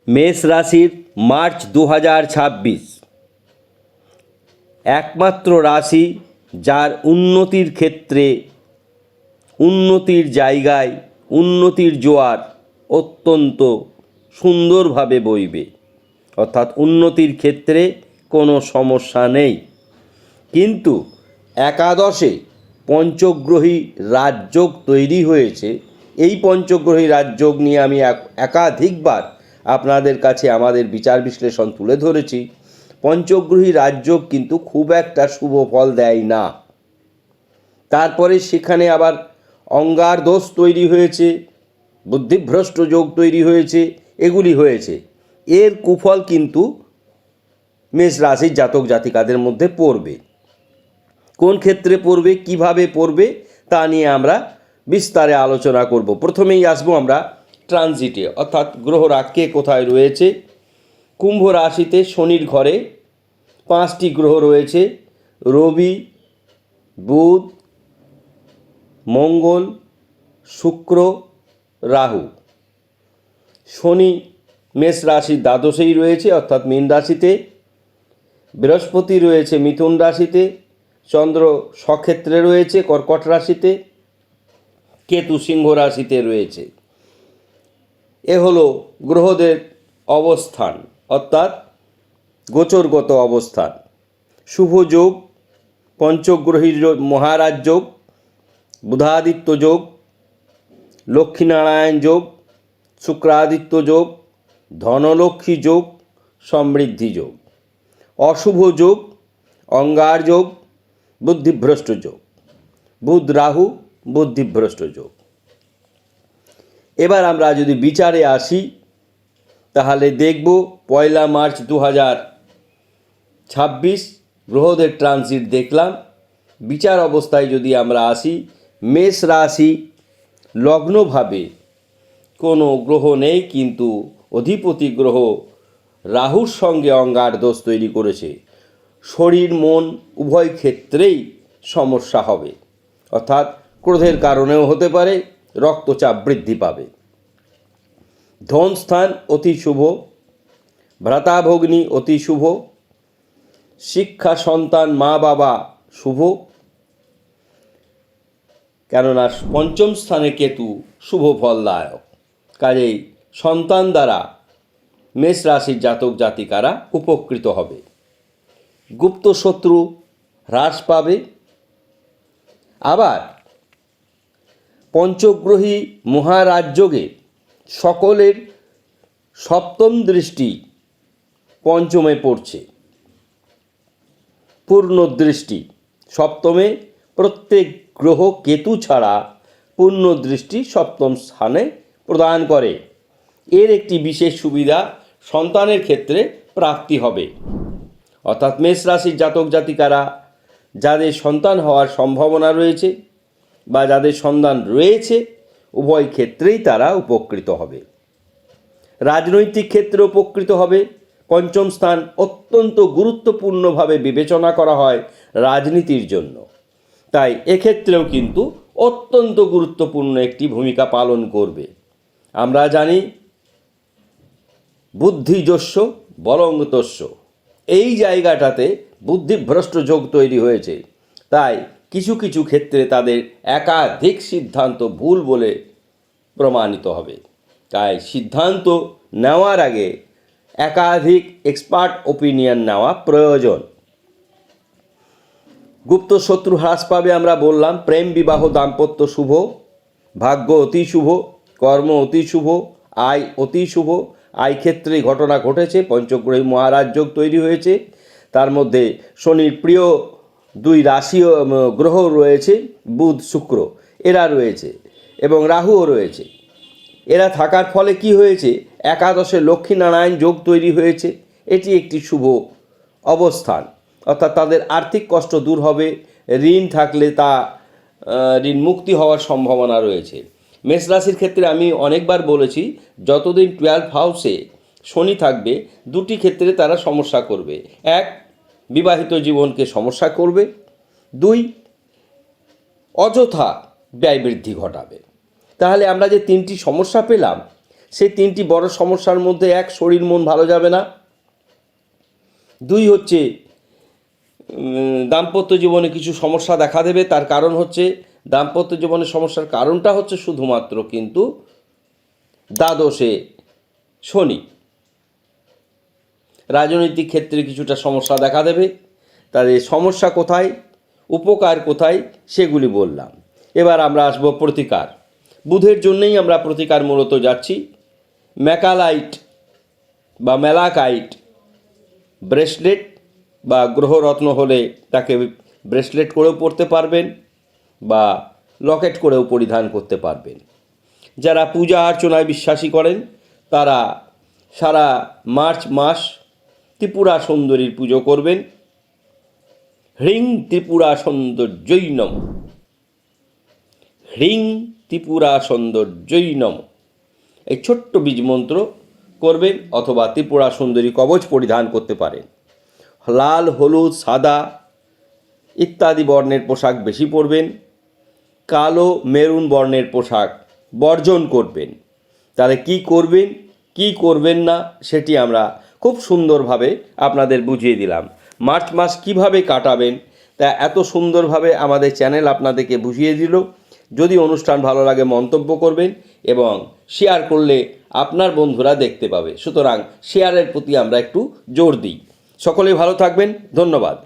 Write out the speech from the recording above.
মেষ রাশির মার্চ 2026 একমাত্র রাশি যার উন্নতির ক্ষেত্রে, উন্নতির জায়গায় উন্নতির জোয়ার অত্যন্ত সুন্দরভাবে বইবে, অর্থাৎ উন্নতির ক্ষেত্রে কোনো সমস্যা নেই। কিন্তু একাদশে পঞ্চগ্রহী রাজযোগ তৈরি হয়েছে। এই পঞ্চগ্রহী রাজযোগ নিয়ে আমি একাধিকবার আপনাদের কাছে আমাদের বিচার বিশ্লেষণ তুলে ধরেছি। পঞ্চগ্রহী রাজযোগ কিন্তু খুব একটা শুভ ফল দেয় না। তারপরে সেখানে আবার অঙ্গার দোষ তৈরি হয়েছে, বুদ্ধিভ্রষ্ট যোগ তৈরি হয়েছে, এগুলি হয়েছে। এর কুফল কিন্তু মেষ রাশির জাতক জাতিকাদের মধ্যে পড়বে। কোন ক্ষেত্রে পড়বে, কিভাবে পড়বে, তা নিয়ে আমরা বিস্তারে আলোচনা করব। প্রথমেই আসবো আমরা ট্রানজিটে, অর্থাৎ গ্রহরা কে কোথায় রয়েছে। কুম্ভ রাশিতে শনির ঘরে 5টি গ্রহ রয়েছে: রবি, বুধ, মঙ্গল, শুক্র, রাহু। শনি মেষ রাশির দ্বাদশেই রয়েছে, অর্থাৎ মীন রাশিতে। বৃহস্পতি রয়েছে মিথুন রাশিতে, চন্দ্র স্বক্ষেত্রে রয়েছে কর্কট রাশিতে, কেতু সিংহ রাশিতে রয়েছে। এ হলো গ্রহদের অবস্থান, অর্থাৎ গোচরগত অবস্থান। শুভ যোগ পঞ্চগ্রহীর মহারাজ যোগ, বুধাদিত্য যোগ, লক্ষ্মীনারায়ণ যোগ, শুক্রাদিত্য যোগ, ধনলক্ষ্মী যোগ, সমৃদ্ধি যোগ। অশুভ যোগ অঙ্গার যোগ, বুদ্ধিভ্রষ্ট যোগ, বুধ রাহু বুদ্ধিভ্রষ্ট যোগ। এবার আমরা যদি বিচারে আসি তাহলে দেখব 1 মার্চ 2026 গ্রহদের ট্রানজিট দেখলাম। বিচার অবস্থায় যদি আমরা আসি, মেষ রাশি লগ্নভাবে কোনো গ্রহ নেই, কিন্তু অধিপতি গ্রহ রাহুর সঙ্গে অঙ্গার দোষ তৈরি করেছে। শরীর মন উভয় ক্ষেত্রেই সমস্যা হবে, অর্থাৎ ক্রোধের কারণেও হতে পারে, রক্তচাপ বৃদ্ধি পাবে। ধনস্থান অতি শুভ, ভ্রাতাভগ্নী অতি শুভ, শিক্ষা সন্তান মা বাবা শুভ, কেননা পঞ্চম স্থানে কেতু শুভ ফলদায়ক। কাজেই সন্তান দ্বারা মেষ রাশির জাতক জাতিকারা উপকৃত হবে। গুপ্ত শত্রু হ্রাস পাবে। আবার পঞ্চগ্রহী মহারাজযোগে সকলের সপ্তম দৃষ্টি পঞ্চমে পড়ছে, পূর্ণ দৃষ্টি সপ্তমে। প্রত্যেক গ্রহ কেতু ছাড়া পূর্ণ দৃষ্টি সপ্তম স্থানে প্রদান করে। এর একটি বিশেষ সুবিধা সন্তানের ক্ষেত্রে প্রাপ্তি হবে, অর্থাৎ মেষ রাশির জাতক জাতিকারা যাদের সন্তান হওয়ার সম্ভাবনা রয়েছে বা যাদের সন্তান রয়েছে, উভয় ক্ষেত্রেই তারা উপকৃত হবে। রাজনৈতিক ক্ষেত্রে উপকৃত হবে। পঞ্চম স্থান অত্যন্ত গুরুত্বপূর্ণভাবে বিবেচনা করা হয় রাজনীতির জন্য, তাই এক্ষেত্রেও কিন্তু অত্যন্ত গুরুত্বপূর্ণ একটি ভূমিকা পালন করবে। আমরা জানি বুদ্ধিযস্য বলংতস্য, এই জায়গাটাতে বুদ্ধিভ্রষ্ট যোগ তৈরি হয়েছে, তাই কিছু কিছু ক্ষেত্রে তাদের একাধিক সিদ্ধান্ত ভুল বলে প্রমাণিত হবে। তাই সিদ্ধান্ত নেওয়ার আগে একাধিক এক্সপার্ট ওপিনিয়ন নেওয়া প্রয়োজন। গুপ্ত শত্রু হ্রাস পাবে, আমরা বললাম। প্রেম বিবাহ দাম্পত্য শুভ, ভাগ্য অতি শুভ, কর্ম অতি শুভ, আয় অতি শুভ। আয় ক্ষেত্রে ঘটনা ঘটেছে, পঞ্চগ্রহী মহারাজ যোগ তৈরি হয়েছে। তার মধ্যে শনির প্রিয় 2 রাশি গ্রহ রয়েছে, বুধ শুক্র, এরা রয়েছে, এবং রাহুও রয়েছে। এরা থাকার ফলে কি হয়েছে, একাদশে লক্ষ্মীনারায়ণ যোগ তৈরি হয়েছে। এটি একটি শুভ অবস্থান, অর্থাৎ তাদের আর্থিক কষ্ট দূর হবে। ঋণ থাকলে তা ঋণ মুক্তি হওয়ার সম্ভাবনা রয়েছে। মেষ রাশির ক্ষেত্রে আমি অনেকবার বলেছি, যতদিন 12 হাউসে শনি থাকবে, 2টি ক্ষেত্রে তারা সমস্যা করবে। 1, বিবাহিত জীবনকে সমস্যা করবে। 2, অযথা ব্যয় বৃদ্ধি ঘটাবে। তাহলে আমরা যে 3টি সমস্যা পেলাম, সেই 3টি বড় সমস্যার মধ্যে 1, শরীর মন ভালো যাবে না। 2 হচ্ছে দাম্পত্য জীবনে কিছু সমস্যা দেখা দেবে। তার কারণ হচ্ছে দাম্পত্য জীবনের সমস্যার কারণটা হচ্ছে শুধুমাত্র কিন্তু দ্বাদশে শনি। রাজনৈতিক ক্ষেত্রে কিছুটা সমস্যা দেখা দেবে। তাহলে সমস্যা কোথায়, উপকার কোথায়, সেগুলি বললাম। এবার আমরা আসব প্রতিকার। বুধের জন্যই আমরা প্রতিকার মূলত যাচ্ছি। ম্যাকালাইট বা ম্যালাকাইট ব্রেসলেট বা গ্রহরত্ন হলে তাকে ব্রেসলেট করেও পরতে পারবেন বা লকেট করেও পরিধান করতে পারবেন। যারা পূজা অর্চনায় বিশ্বাসী করেন তারা সারা মার্চ মাস ত্রিপুরা সুন্দরীর পুজো করবেন। হ্রিং ত্রিপুরা সৌন্দর্যৈ নমঃ, হ্রিং ত্রিপুরা সৌন্দর্যৈ নমঃ এই ছোট্ট বীজ মন্ত্র করবেন, অথবা ত্রিপুরা সুন্দরী কবচ পরিধান করতে পারেন। লাল, হলুদ, সাদা ইত্যাদি বর্ণের পোশাক বেশি পরবেন। কালো, মেরুন বর্ণের পোশাক বর্জন করবেন। তাহলে কি করবেন কি করবেন না সেটি আমরা খুব সুন্দরভাবে আপনাদের বুঝিয়ে দিলাম। মার্চ মাস কিভাবে কাটাবেন তা এত সুন্দরভাবে আমাদের চ্যানেল আপনাদেরকে বুঝিয়ে দিল। যদি অনুষ্ঠান ভালো লাগে মন্তব্য করবেন এবং শেয়ার করলে আপনার বন্ধুরা দেখতে পাবে। সুতরাং শেয়ারের প্রতি আমরা একটু জোর দিই। সকলেই ভালো থাকবেন। ধন্যবাদ।